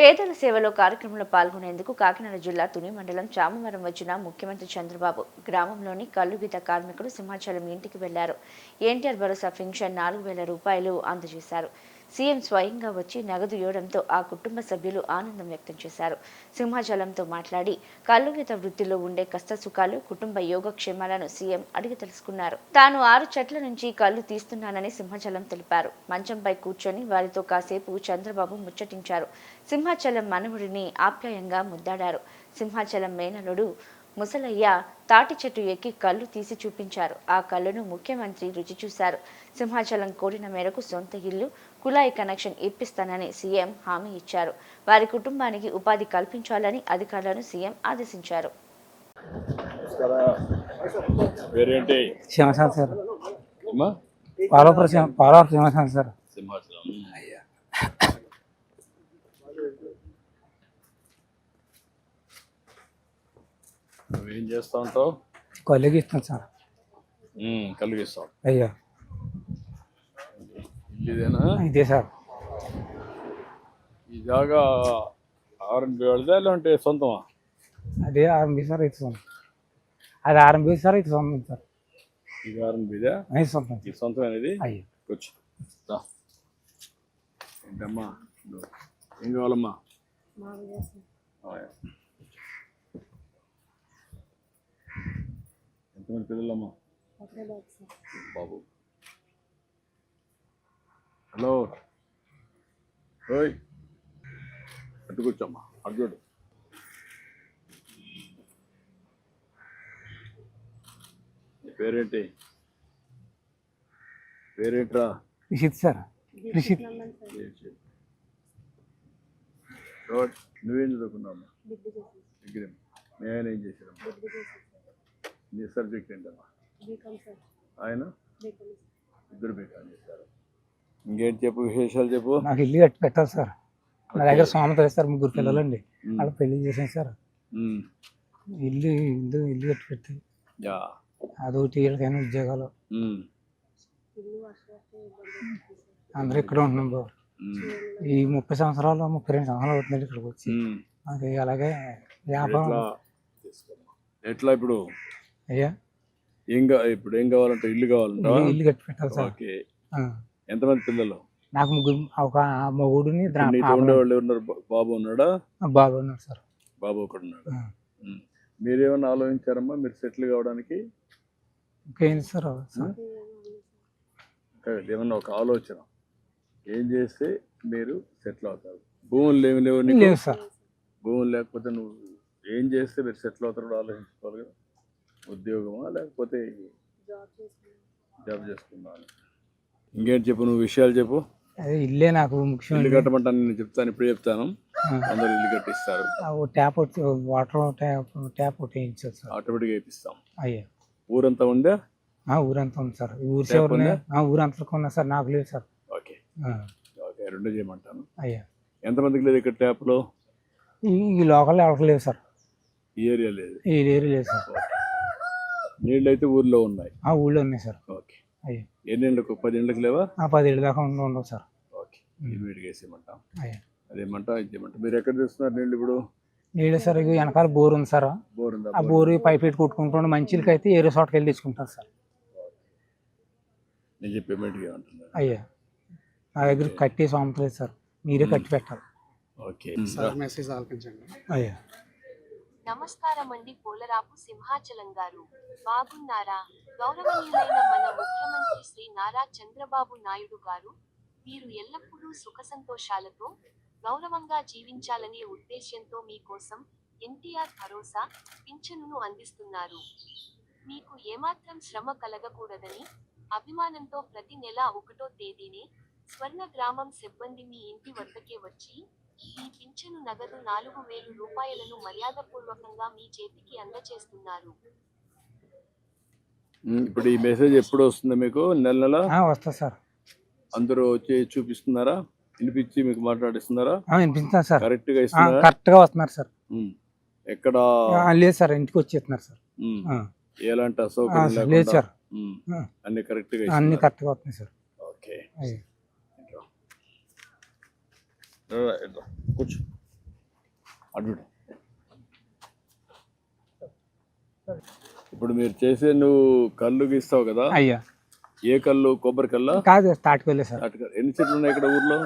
పేదల సేవలో కార్యక్రమంలో పాల్గొనేందుకు కాకినాడ జిల్లా తుని మండలం చామవరం వచ్చిన ముఖ్యమంత్రి చంద్రబాబు గ్రామంలోని కల్లుగీత కార్మికుడు సింహాచలం ఇంటికి వెళ్లారు. ఎన్టీఆర్ భరోసా పెన్షన్ 4,000 రూపాయలు అందజేశారు. సీఎం స్వయంగా వచ్చి నగదు ఇవ్వడంతో ఆ కుటుంబ సభ్యులు ఆనందం వ్యక్తం చేశారు. సింహాచలంతో మాట్లాడి కల్లుగీత వృత్తిలో ఉండే కష్టసుఖాలు, కుటుంబ యోగక్షేమాలను సీఎం అడిగి తెలుసుకున్నారు. తాను 6 చెట్ల నుంచి కళ్ళు తీస్తున్నానని సింహాచలం తెలిపారు. మంచంపై కూర్చొని వారితో కాసేపు చంద్రబాబు ముచ్చటించారు. సింహాచలం మనవుడిని ఆప్యాయంగా ముద్దాడారు. సింహాచలం మేనలుడు ముసలయ్య తాటి చెట్టు ఎక్కి కళ్ళు తీసి చూపించారు. ఆ కళ్ళను ముఖ్యమంత్రి రుచి చూశారు. సింహాచలం కోరిన మేరకు సొంత ఇల్లు, కుళాయి కనెక్షన్ ఇప్పిస్తానని సీఎం హామీ ఇచ్చారు. వారి కుటుంబానికి ఉపాధి కల్పించాలని అధికారులను సీఎం ఆదేశించారు. నువ్వేం చేస్తా ఉంటావు? కలిగిస్తాను సార్. కలిగిస్తావు. అయ్యా ఇదేనా? ఇదే సార్. ఈ జాగా ఆర్ఎన్బి వాళ్ళదా లేదంటే సొంతమా? అదే ఆర్ఎంబి సార్, ఇది సొంతం. అది ఆర్ఎంబి సార్, ఇది సొంతం సార్. ఇది ఆర్ఎన్బిదా? అది సొంతం. ఇది సొంతం అనేది? అయ్యా కూర్చో. ఏంటమ్మా, ఏం కావాలమ్మా? ఎంతమంది పిల్లలమ్మా? బాబు. హలో, ఓయ్ అటు కూర్చోమ్మా, అటు చూడు. పేరేంటి? పేరేంట్రా? రిషిత్ సార్. రిషిత్. నువ్వేం చదువుకున్నావమ్మా? డిగ్రీ. నేను ఏం చేశానమ్మా? నీ సబ్జెక్ట్ ఏంటమ్మా? ఆయన ఇద్దరు బీకాం చేశారు. ఇంకేంటి చెప్పు, విశేషాలు చెప్పు. నాకు ఇల్లు కట్టి పెట్టాలి సార్. నా దగ్గర సోమత సార్, 3 పిల్లలండి. వాళ్ళు పెళ్లి చేసాను సార్. ఇల్లు కట్టి పెట్టి అదొకటి, వీళ్ళకైనా ఉద్యోగాలు. అందరూ ఇక్కడ ఉంటున్నాం బాబు. ఈ 30 సంవత్సరాలు 32 సంవత్సరాలు అవుతుందండి ఇక్కడికి వచ్చి. అది అలాగే వ్యాపారం. ఎట్లా ఇప్పుడు? అయ్యా ఇప్పుడు ఏం కావాలంటే ఇల్లు కావాలంటే ఇల్లు కట్టి పెట్టాలి సార్. ఎంతమంది పిల్లలు? నాకు 3, ఒక మగుడిని. ఉండేవాళ్ళు ఉన్నారు? బాబు ఉన్నాడా? బాబు ఉన్నాడు సార్. బాబు ఒకడు ఉన్నాడు. మీరేమన్నా ఆలోచించారమ్మా మీరు సెటిల్ కావడానికి? ఇంకేంటి సార్? ఏమన్నా ఒక ఆలోచన, ఏం చేస్తే మీరు సెటిల్ అవుతారు? భూములు ఏమి లేవు? లేవు సార్. భూములు లేకపోతే నువ్వు ఏం చేస్తే మీరు సెటిల్ అవుతారో ఆలోచించుకోవాలి కదా. ఉద్యోగమా లేకపోతే జాబ్ చేసుకున్నాను? ఇంకేంటి చెప్పు, నువ్వు విషయాలు చెప్పు. అదే ఇల్లే నాకు ముఖ్యం. ఇల్లు కట్టమంటాను, నేను చెప్తాను, ఇప్పుడు చెప్తాను. అందరూ ఇల్లు కట్టిస్తారు. ట్యాప్ వాటర్ ట్యాప్ ఒకటి వేయించాలి సార్. ఆటోమేటిక్గా వేపిస్తాం. అయ్యా ఊరంతా ఉందా? ఊరంతా ఉంది సార్. ఊరి సేవలు ఊరంతా ఉన్నా సార్, నాకు లేదు సార్. Okay okay, 2 చేయమంటాను. అయ్యా ఎంతమందికి లేదు ఇక్కడ ట్యాప్లో? ఈ లోకల్ ఎవరికి లేదు సార్. ఈ ఏరియా లేదు? ఈ ఏరియా లేదు సార్. నీళ్ళు అయితే ఊర్లో ఉన్నాయి? ఊళ్ళో ఉన్నాయి సార్. ఓకే. అయ్యా 10 ఏళ్ళకు 10 ఏళ్ళకి లేవా? 10 ఏళ్ళ దాకా ఉండవు సార్. ఓకే, ఇమీడియట్గా వేసేయమంటాం. అయ్యా అదేమంటాం, ఇచ్చేయమంటాం. మీరు ఎక్కడ తెస్తున్నారు నీళ్ళు ఇప్పుడు? నీళ్ళు సార్ వెనకాల బోర్ ఉంది సార్. బోర్ ఉందా? ఆ బోరు పైప్ పెట్టి కొట్టుకుంటాం. మంచిలకి అయితే ఏరే చోటకి వెళ్ళి తెచ్చుకుంటాను సార్. నేను చెప్పి ఇమీడియట్గా ఏమంటున్నాను? అయ్యా నా దగ్గర కట్టి సొంతలేదు సార్, మీరే కట్టి పెట్టాలి. ఓకే సార్, మెసేజ్ ఆలకించండి. అయ్యా నమస్కారం అండి పోలరాపు సింహాచలం గారు, బాగున్నారా? గౌరవనీయులైన మన ముఖ్యమంత్రి శ్రీ నారా చంద్రబాబు నాయుడు గారు, మీరు ఎల్లప్పుడూ సుఖ సంతోషాలతో గౌరవంగా జీవించాలనే ఉద్దేశ్యంతో మీకోసం ఎన్టీఆర్ భరోసా పింఛనును అందిస్తున్నారు. మీకు ఏమాత్రం శ్రమ కలగకూడదని అభిమానంతో ప్రతి నెల 1వ తేదీనే స్వర్ణ గ్రామం సిబ్బంది మీ ఇంటి వద్దకే వచ్చి ఈ పింఛను నగదు 4,000 రూపాయలను మర్యాదపూర్వకంగా మీ చేతికి అందజేస్తున్నారు. ఇప్పుడు ఈ మెసేజ్ ఎప్పుడు వస్తుంది మీకు? నెల వస్తా సార్. అందరూ వచ్చి చూపిస్తున్నారా? వినిపించి మీకు మాట్లాడిస్తున్నారా? వినిపిస్తున్నారు సార్. కరెక్ట్ గా ఇస్తున్నారా? కరెక్ట్ గా వస్తున్నారు సార్. ఎక్కడ లేదు సార్, ఇంటికి వచ్చేస్తున్నారు సార్. ఎలాంటి అసౌకర్యం లేదు సార్. అన్ని కరెక్ట్ గా వస్తున్నాయి సార్. ఓకే, కూర్చో. అడ్డు ఇప్పుడు మీరు చేసే నువ్వు కళ్ళు గీస్తావు కదా, అయ్యా ఏ కళ్ళు? కొబ్బరి కల్లా? కాదు తాటిపల్లి సార్. ఎన్ని చెట్లు ఉన్నాయి ఇక్కడ ఊర్లో?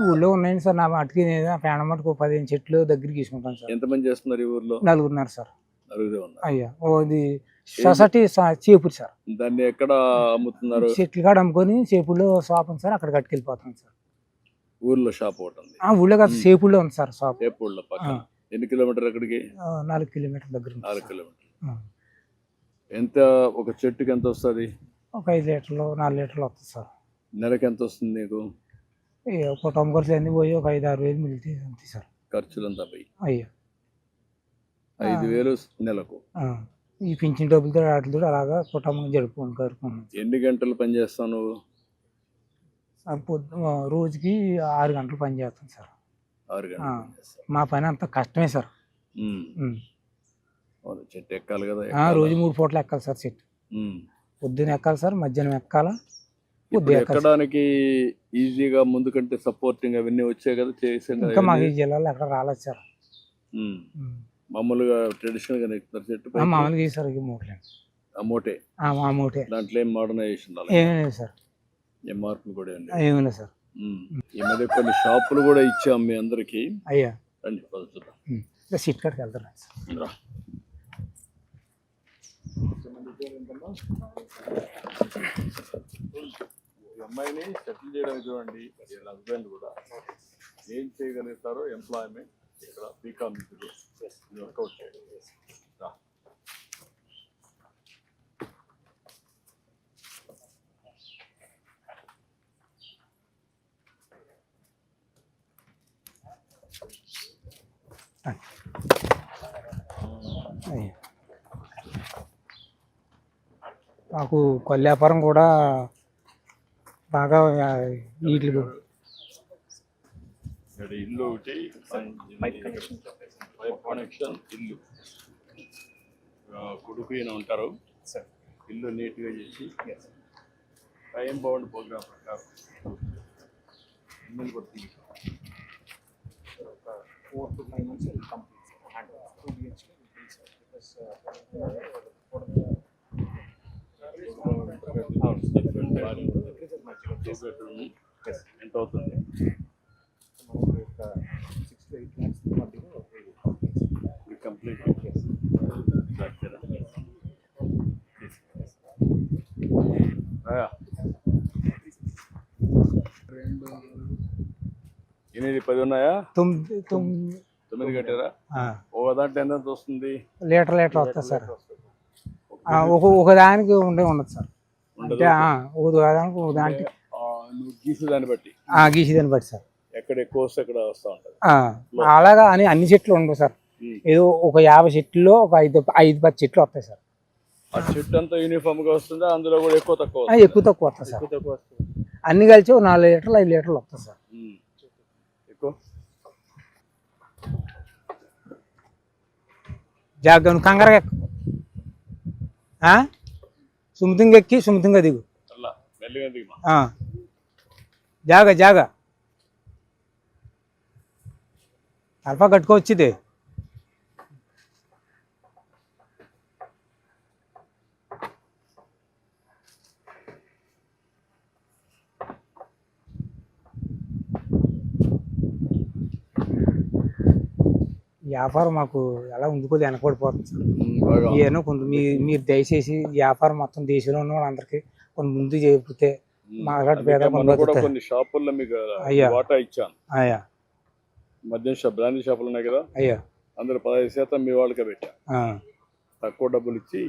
ఊళ్ళో ఉన్నాయండి సార్. నా మటుకి పేడ మటుకు 15 చెట్లు దగ్గర తీసుకుంటాను సార్. ఎంతమంది చేస్తున్నారు ఈ ఊర్లో? నలుగురున్నారు సార్. నలుగురే ఉన్నారు. అయ్యా ఇది సొసైటీ చేపూరు సార్. దాన్ని ఎక్కడ అమ్ముతున్నారు? చెట్లు కాడ అమ్ముకొని చేపూరులో షాప్ ఉంది సార్, అక్కడ కట్టుకెళ్ళిపోతాం సార్. ఊర్లో షాప్ ఒకటి ఉంది. ఊళ్ళో కాదు, చేపూరులో ఉంది సార్ షాప్. చేపూరులో పక్కన. ఎన్ని కిలోమీటర్ అక్కడికి? 4 కిలోమీటర్ల దగ్గర ఉంది 4 సార్. కిలోమీటర్లు. ఎంత ఒక చెట్టుకి ఎంత వస్తుంది? ఒక 5 లీటర్లు 4 లీటర్లు వస్తుంది సార్. నెలకి ఎంత వస్తుంది నీకు? కుటుంబ ఖర్చులు అన్నీ పోయి ఒక 5-6 వేలు మిగిలితే అంతే సార్. ఖర్చులంతా పోయి అయ్యా 5,000 నెలకు. ఈ పింఛన్ డబ్బులతో వాటితో అలాగా కుటుంబం జరుపుకుంటున్నాను. ఎన్ని గంటలు పని చేస్తావు నువ్వు? రోజుకి 6 గంటలు పని చేస్తాను సార్. 6 గంటలు పని చేస్తావు. మా పని అంతా కష్టమే సార్. చెట్టు ఎక్కాలి కదా. రోజు 3 పూటలు ఎక్కాలి సార్ చెట్టు. పొద్దున ఎక్కాలి సార్, మధ్యాహ్నం ఎక్కాలా. ఎక్కడానికి ఈజీగా ముందు కంటే సపోర్టింగ్ అవన్నీ వచ్చాయి కదా, చేసాం. ఇంకా మాకు ఈ జిల్లాలో ఎక్కడ రాలేదు సార్. మామూలుగా ట్రెడిషనల్ గా ఎక్కుతారు చెట్టు? మామూలుగా ఈ సార్ మూటలే. మోటే? మోటే. దాంట్లో ఏం మోడర్నైజేషన్ ఏమీ లేదు సార్. ఏం మార్పులు కూడా ఏమీ లేదు సార్. ఈ మధ్య కొన్ని షాపులు కూడా ఇచ్చాం మీ అందరికి. అయ్యా రండి చూద్దాం. సీట్ కాడికి వెళ్తారు రా. ఈ అమ్మాయిని సెటిల్ చేయడానికి చూడండి. హస్బెండ్ కూడా ఏం చేయగలుగుతారో ఎంప్లాయ్మెంట్ ఇక్కడ బీకామ్ వర్కౌట్ చేయడం. మాకు కొల్లి వ్యాపారం కూడా బాగా వీటి ఇల్లు ఒకటి, పైప్ కనెక్షన్, ఇల్లు కొడుకు ఈయన ఉంటారు. ఇల్లు నీట్గా చేసి టైం బౌండ్ ప్రోగ్రామ్ ప్రకారం ఇల్లు కొట్టి 4 to 5 months will complete and 2 BHK because ఎంత అవుతుంది? 6 to 8 lakhs మధ్యలో కంప్లీట్. ఎనిమిది 10 ఉన్నాయా? 9 కట్టారా? ఒక దాంట్లో ఎంత వస్తుంది? లీటర్ వస్తుంది సార్. ఒక దానికి ఉండదు సార్. అంటే ఒక దానికి నువ్వు గీసేదాన్ని బట్టి గీసేదాన్ని బట్టి సార్. ఎక్కడ ఎక్కువ వస్తే అక్కడ వస్తూ ఉంటుంది. అలాగా అని అన్ని చెట్లు ఉండవు సార్. ఏదో ఒక 50 చెట్లలో ఒక 5-10 చెట్లు వస్తాయి సార్. ఆ చెట్టు అంతా యూనిఫామ్ గా వస్తుందా? అందులో కూడా ఎక్కువ తక్కువ వస్తాయి సార్. అన్ని కలిసి 4 లీటర్లు 5 లీటర్లు వస్తాయి సార్. ఎక్కువ జాగ్రత్త, నువ్వు కంగారుగా ఎక్కు. సుమితంగా ఎక్కి సుమితంగా దిగు. జాగా అల్పా కట్టుకోవచ్చుది. వ్యాపారం మాకు ఎలా ఉండుకోదు, వెనకబడిపోతుంది సార్. ఏమో కొంత మీరు దయచేసి వ్యాపారం మొత్తం దేశంలో ఉన్న వాళ్ళందరికీ కొన్ని ముందు చేయకపోతే మాట్లాడి పేద కొన్ని షాపుల్లో మీకు వాటా ఇచ్చాను. అయ్యా మద్యం షాప్, బ్రాండీ షాపులు ఉన్నాయి కదా, అయ్యా అందులో 15% మీ వాళ్ళకే పెట్టా. తక్కువ డబ్బులు ఇచ్చి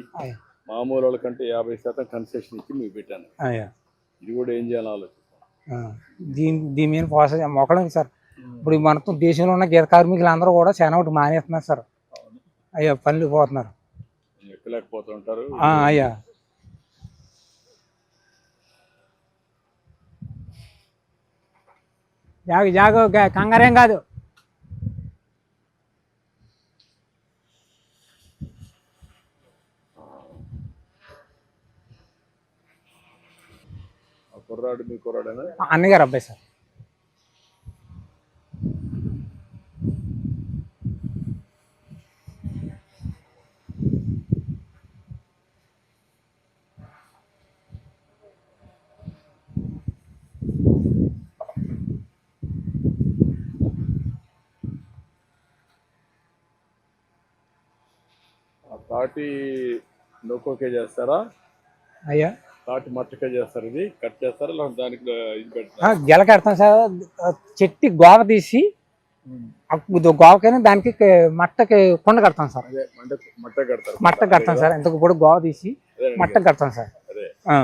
మామూలు వాళ్ళకంటే 50% కన్సెషన్ ఇచ్చి మీకు పెట్టాను. ఇది కూడా ఏం చేయాలని ఆలోచిస్తాను. దీని మీద ప్రాసెస్ మొక్కడం సార్. ఇప్పుడు మనతో దేశంలో ఉన్న గీత కార్మికులు అందరూ కూడా చాలా ఒకటి మానేస్తున్నారు సార్. అయ్యా పనులు పోతున్నారు, ఎక్కలేకపోతుంటారు. అయ్యా జాగ కంగారేం కాదు. కుర్రాడు మీ కుర్రాడేనా? అన్నగారు అబ్బాయి సార్. తాటి నొక్కోకే చేస్తారా, అయ్యా తాటి మట్టకే చేస్తారు, ఇది కట్ చేస్తారా లేకపోతే దానికి ఇది పెడతారా? గెల కడతాం సార్. చెట్టి గోవ తీసి గోవకైనా దానికి మట్టకి కొండ కడతాం సార్. అదే మట్ట కడతారు, మట్ట కడతాం సార్. ఇంతకు కూడా గోవ తీసి అదే మట్ట కడతాం సార్. అదే ఆ.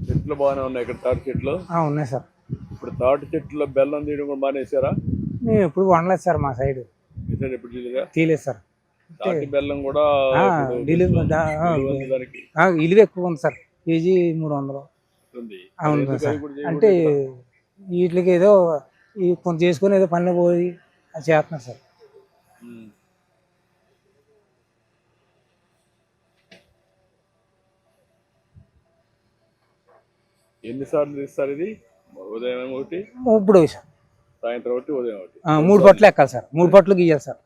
చెట్లు బాగానే ఉన్నాయి ఇక్కడ, తాటి చెట్లు. ఉన్నాయి సార్. ఇప్పుడు తాటి చెట్లో బెల్లం తీయడం కూడా బాగానేసారా? మేము ఎప్పుడు వండలేదు సార్ మా సైడ్, మిషన్ ఎప్పుడు చేయలేదా? తీయలేదు సార్. తాటి బెల్లం కూడా ఇప్పుడు విలువ ఉంది దానికి విలువ ఎక్కువ ఉంది సార్. కేజీ 300 ఉంది. అవును ఎందుకు సార్. అది కూడా చేయకూడదు అంటే ఇక్కడ? వీటికి ఏదో ఈ కొంచెం చేసుకుని ఏదో పనులు పోయి అది చేస్తున్నారు సార్. ఉమ్. ఎన్నిసార్లు తీస్తారు ఇది? ఉదయం ఒకటి, ఇప్పుడు సార్ సాయంత్రం ఒకటి, ఉదయం ఒకటి, 3 పట్లు ఎక్కాలి సార్. 3 పట్లు గీయాలి సార్.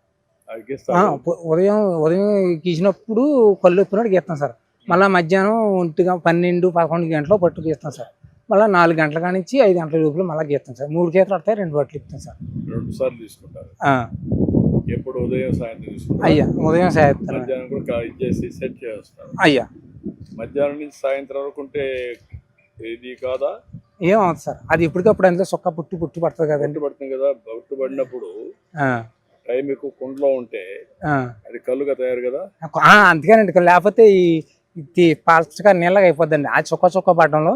అది గీస్తారు. ఉదయం ఉదయం గీసినప్పుడు కళ్ళు ఎప్పినట్టు గీస్తాం సార్. మళ్ళీ మధ్యాహ్నం 12-11 గంటల పట్టు గీస్తాం సార్. మళ్ళీ 4 గంటల కానించి 5 గంటల లోపల మళ్ళీ గీస్తాం సార్. 3 గీతలు పడతాయి, 2 పట్లు ఇస్తాం సార్. 2 సార్లు తీసుకుంటారు. ఎప్పుడు ఉదయం సాయంత్రం తీసుకుంటారు. అయ్యా ఉదయం సాయంత్రం మధ్యాహ్నం కూడా ఇచ్చేసి సెట్ చేస్తారు. అయ్యా. మధ్యాహ్నం నుంచి సాయంత్రం వరకు ఉంటే ఇది కాదా? ఏమవుతుంది సార్, అది ఎప్పటికప్పుడు అందులో సొక్క పుట్టి పడుతుంది కదండి. పడుతుంది కదా. బొట్టు పడినప్పుడు టైం ఎక్కువ కుండలో ఉంటే అది కళ్ళుగా తయారు కదా. అందుకేనండి, లేకపోతే ఈ పచ్చగా నీళ్ళగా అయిపోద్దండి. ఆ చుక్క పడడంలో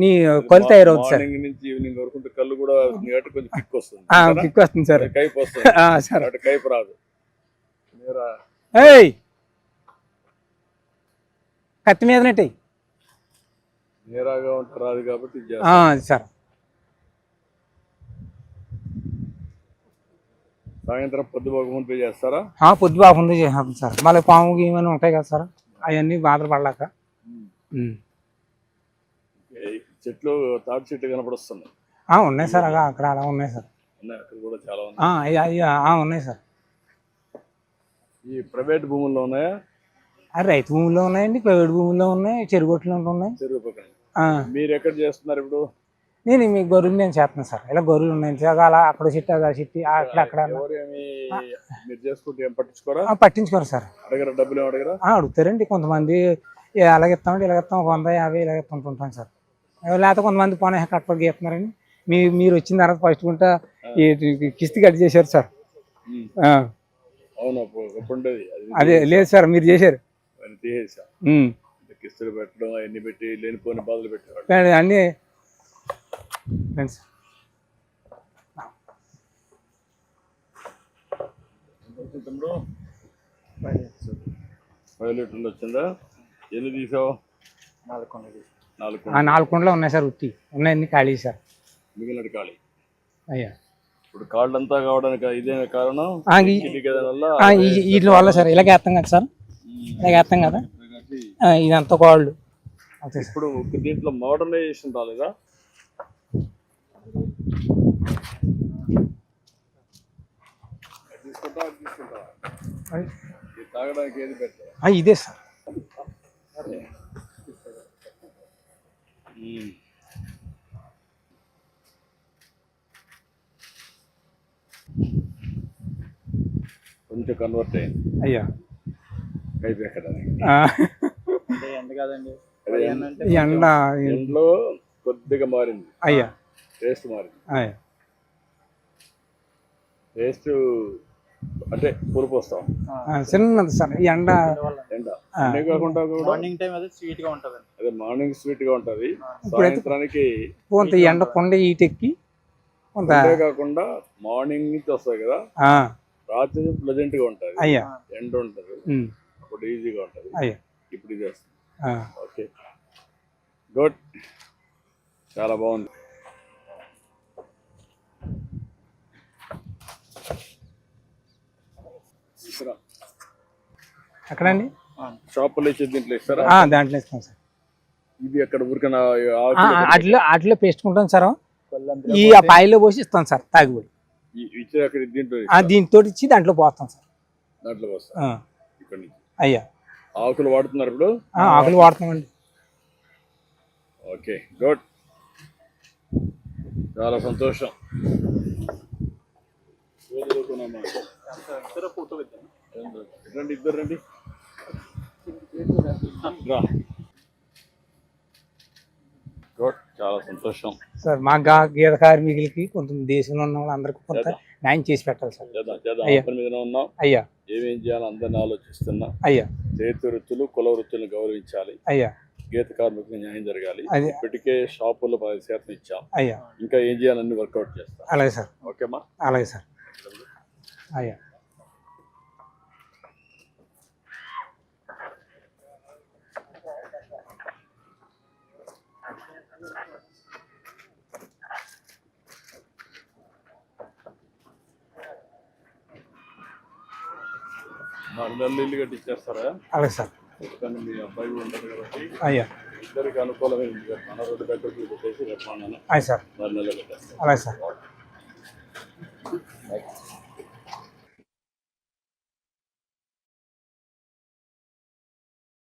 నీ కళ్ళు తయారవుతుంది సార్. మార్నింగ్ నుంచి ఈవినింగ్ వరకు ఉంటే కళ్ళు కూడా కొంచెం కిక్ వస్తుంది, కిక్ వస్తుంది సార్. కైపు వస్తుంది సార్. కైపు రాదు. మీరా కత్తి మీదనట్టు నేరాగా ఉంటే రాదు కాబట్టి ఇది సార్. సాయంత్రం పొద్దుపోక ముందు చేస్తారా? పొద్దు బాగుంది చేస్తాం సార్. మళ్ళీ పాము గీమని ఉంటాయి కదా సార్, అవన్నీ బాధలు పడలేక. చెట్లు తాటి చెట్లు కనపడొస్తున్నాయి. ఉన్నాయి సార్, అక్కడ అలా ఉన్నాయి సార్. అక్కడ కూడా చాలా ఉన్నాయి. ఉన్నాయి సార్. ఈ ప్రైవేట్ భూముల్లో ఉన్నాయా? రైతు భూముల్లో ఉన్నాయండి, ప్రైవేట్ భూముల్లో ఉన్నాయి, చెరుగొట్లు ఉన్నాయి. చెరువు పక్కన. మీరు ఎక్కడ చేస్తున్నారు ఇప్పుడు? నేను మీ గొర్రెలు నేను చేస్తున్నాను సార్. ఇలా గొర్రెలు ఉన్నాయి అలా అక్కడ చెట్టు అక్కడ చెట్టు అక్కడ మీరు చేసుకుంటే ఏం పట్టించుకోరా? పట్టించుకోరు సార్. అడగరా? డబ్బులు ఏం అడగరా? అడుగుతారండి కొంతమంది. అలాగెత్తామండి, ఇలాగెత్తాం 150 ఇలాగెత్తుంటుంటాం సార్. లేకపోతే కొంతమంది పోనీ కట్టపడి గీస్తున్నారండి. మీరు వచ్చిన తర్వాత ఫస్ట్ గుంట కిస్తీ కట్ చేశారు సార్. అవును, ఉండేది అదే లేదు సార్, మీరు చేశారు. తీసేసా. కిస్తులు పెట్టడం అవన్నీ పెట్టి లేనిపోని బాధలు పెట్టారు అన్నీ ఫ్రెండ్స్. తమ్ముడు 5 లీటర్లు వచ్చిందా? ఎన్ని తీసావు? 4 కుండలు ఉన్నాయి సార్. ఉత్తి ఉన్నాయన్ని ఖాళీ సార్. మిగిలిన ఖాళీ. అయ్యా ఇప్పుడు కాళ్ళంతా కావడానికి ఇదే కారణం. వీటి వల్ల సార్ ఇలాగే వేస్తాం కదా సార్, ఇలాగే వేస్తాం కదా, ఇదంతా కాళ్ళు. ఇప్పుడు దీంట్లో మోడర్నైజేషన్ రాలేదా? తాగడానికి ఏది పెట్టారు? ఇదే సార్. కొంచెం కన్వర్ట్ అయింది. అయ్యా కైపు ఎక్కడానికి ఎండ ఎండలో కొద్దిగా మారింది. అయ్యా టేస్ట్ మారింది. అయ్యా టేస్ట్ అంటే పులుపు వస్తాం చిన్నది సార్. ఈ ఎండ అనే కాకుండా మార్నింగ్ టైం అదే స్వీట్ గా ఉంటది. అదే మార్నింగ్ స్వీట్ గా ఉంటది, సాయంత్రానికి కొంత ఎండ కొండ ఈటెక్కి కొంత కాకుండా మార్నింగ్ నుంచి వస్తాయి కదా, రాత్రి ప్లెజెంట్ గా ఉంటది. అయ్యా ఎండ ఉంటది, అప్పుడు ఈజీగా ఉంటది. అయ్యా ఇప్పుడు ఇది వస్తుంది. ఓకే, గుడ్, చాలా బాగుంది. ఎక్కడండి? షాపులో ఇచ్చే దీంట్లో ఇస్తారా? దాంట్లో ఇస్తాం సార్. ఇది అక్కడ ఊరికైనా అట్లా పేస్టుకుంటాం సార్. ఈ పాయిలో పోసి ఇస్తాం సార్ తాగిపోయి. ఇచ్చే అక్కడ దీంట్లో దీంతో ఇచ్చి దాంట్లో పోస్తాం సార్. దాంట్లోకి వస్తా ఆ, ఇక్కడి నుంచి అయ్యా ఆకులు వాడుతున్నారు ఇప్పుడు. ఆకులు వాడుతున్నామండి. ఓకే గుడ్, చాలా సంతోషం. రండి ఇద్దరు రండి రా. గుడ్, చాలా సంతోషం. సార్ మా గీత కార్మికులకి కొంచెం దేశంలో ఉన్న వాళ్ళందరికీ కొంత న్యాయం చేసి పెట్టాలి సార్. చేద్దాం చేద్దాం, అయ్యా. ఆపద మీదనే ఉన్నాం. అయ్యా ఏమేం చేయాలో అందరిని ఆలోచిస్తున్నా. అయ్యా చేతి వృత్తులు కుల వృత్తులను గౌరవించాలి. అయ్యా గీత కార్మికులకు న్యాయం జరగాలి. అదే. ఇప్పటికే షాపుల్లో 10% ఇచ్చాం. అయ్యా ఇంకా ఏం చేయాలని వర్కౌట్ చేస్తాం. అలాగే సార్, ఓకేమా? అలాగే సార్. అయ్యా నెలలు ఇల్లు కట్టించేస్తారా? అలాగే సార్. కానీ మీ అబ్బాయి కూడా ఉంటారు కాబట్టి అయ్యా ఇద్దరికి అనుకూలమైన ఇల్లు కట్టాను. 2 బెడ్రూమ్లు పెట్టేసి రేపు అయ్యి సార్, నెలలు కట్టేస్తాను. అలాగే సార్.